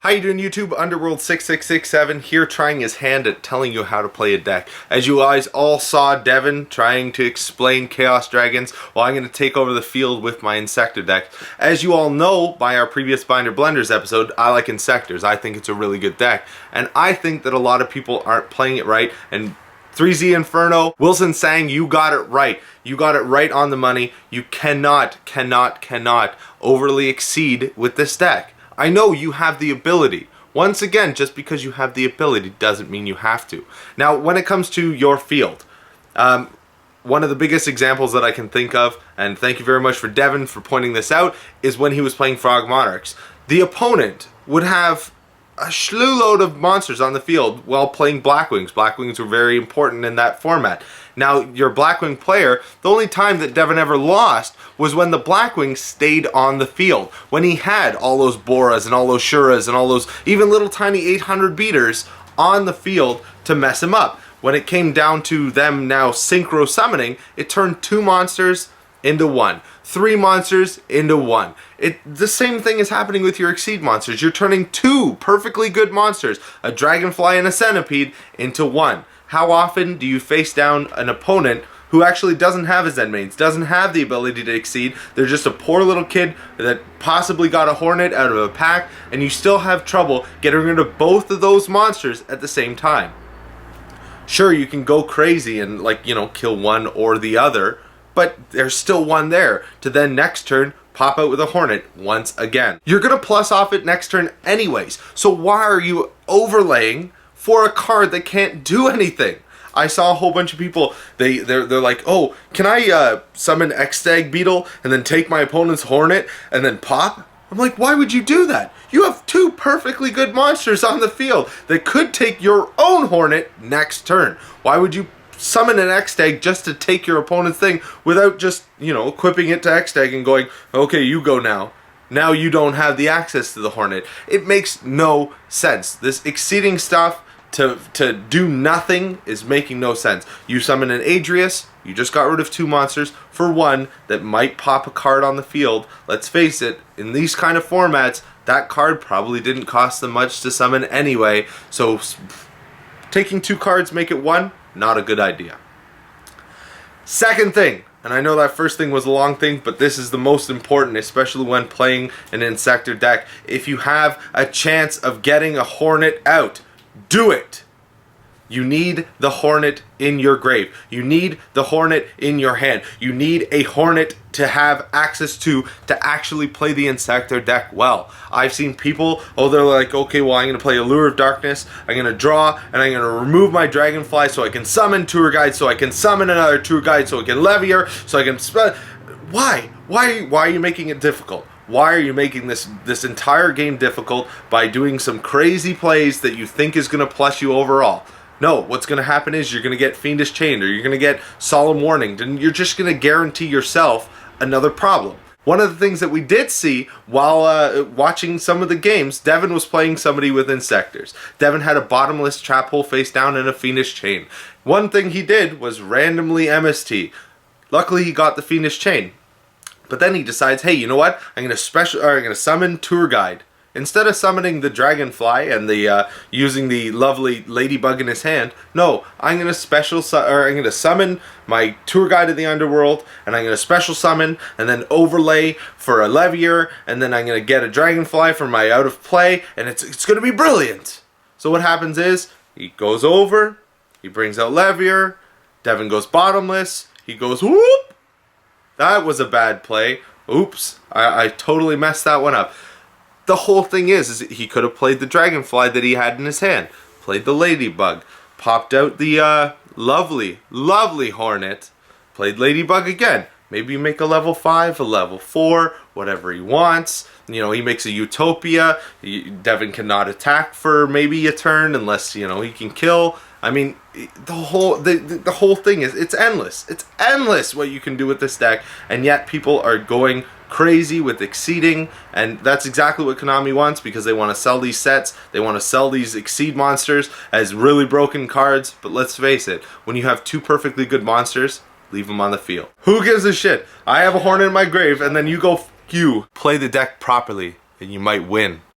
How you doing, YouTube? Underworld 6667 here, trying his hand at telling you how to play a deck. As you guys all saw Devin trying to explain Chaos Dragons, while I'm going to take over the field with my Inzektor deck. As you all know by our previous Binder Blenders episode, I like Inzektors. I think it's a really good deck, and I think that a lot of people aren't playing it right. And 3Z Inferno, Wilson saying you got it right. You got it right on the money. You cannot overly exceed with this deck. I know you have the ability. Once again, just because you have the ability doesn't mean you have to. Now, when it comes to your field, one of the biggest examples that I can think of, and thank you very much for Devin for pointing this out, is when he was playing Frog Monarchs. The opponent would have a slew load of monsters on the field while playing Blackwings. Blackwings were very important in that format. Now, your Blackwing player, the only time that Devin ever lost was when the Blackwing stayed on the field. When he had all those Boras and all those Shuras and all those even little tiny 800 beaters on the field to mess him up. When it came down to them now synchro summoning, it turned 2 monsters into 1. 3 monsters into 1. The same thing is happening with your Exceed monsters. You're turning 2 perfectly good monsters, a Dragonfly and a Centipede, into 1. How often do you face down an opponent who actually doesn't have his endmains, doesn't have the ability to exceed? They're just a poor little kid that possibly got a Hornet out of a pack, and you still have trouble getting rid of both of those monsters at the same time. Sure, you can go crazy and, kill one or the other, but there's still one there to then next turn pop out with a Hornet once again. You're gonna plus off it next turn anyways, so why are you overlaying for a card that can't do anything? I saw a whole bunch of people, they're like, oh, can I summon X-Stag Beetle and then take my opponent's Hornet and then pop? I'm like, why would you do that? You have 2 perfectly good monsters on the field that could take your own Hornet next turn. Why would you summon an X-Stag just to take your opponent's thing without just, equipping it to X-Stag and going, okay, you go now. Now you don't have the access to the Hornet. It makes no sense. This exceeding stuff to do nothing is making no sense. You summon an Adrius, you just got rid of 2 monsters for 1 that might pop a card on the field. Let's face it, in these kind of formats, that card probably didn't cost them much to summon anyway, so taking 2 cards, make it 1, not a good idea. Second thing, and I know that first thing was a long thing, but this is the most important, especially when playing an Inzektor deck. If you have a chance of getting a Hornet out, do it. You need the Hornet in your grave. You need the Hornet in your hand. You need a Hornet to have access to actually play the Inzektor deck well. I've seen people, they're like, okay, well, I'm going to play Allure of Darkness, I'm going to draw, and I'm going to remove my Dragonfly so I can summon Tour Guide, so I can summon another Tour Guide, so I can Levier, so I can spell. Why? Why are you making it difficult? Why are you making this entire game difficult by doing some crazy plays that you think is going to plus you overall? No, what's going to happen is you're going to get Fiendish Chained, or you're going to get Solemn Warning, and you're just going to guarantee yourself another problem. One of the things that we did see while watching some of the games, Devin was playing somebody with Inzektors. Devin had a bottomless Trap Hole face down and a Fiendish Chain. One thing he did was randomly MST. Luckily, he got the Fiendish Chain. But then he decides, hey, you know what? I'm going to summon Tour Guide. Instead of summoning the Dragonfly and the using the lovely Ladybug in his hand, no, I'm going to summon my Tour Guide of the Underworld, and I'm going to special summon and then overlay for a Levier, and then I'm going to get a Dragonfly for my out of play, and it's going to be brilliant. So what happens is he goes over, he brings out Levier, Devin goes bottomless, he goes whoop. That was a bad play. Oops, I totally messed that one up. The whole thing is he could have played the Dragonfly that he had in his hand, played the Ladybug, popped out the lovely Hornet, played Ladybug again. Maybe you make a level 5, a level 4, whatever he wants. He makes a Utopia. Devin cannot attack for maybe a turn unless, he can kill. I mean, the whole thing is, it's endless. It's endless what you can do with this deck, and yet people are going crazy with exceeding, and that's exactly what Konami wants, because they want to sell these sets, they want to sell these Exceed monsters as really broken cards. But let's face it, when you have 2 perfectly good monsters, leave them on the field. Who gives a shit? I have a Hornet in my grave, and then you go, you play the deck properly, and you might win.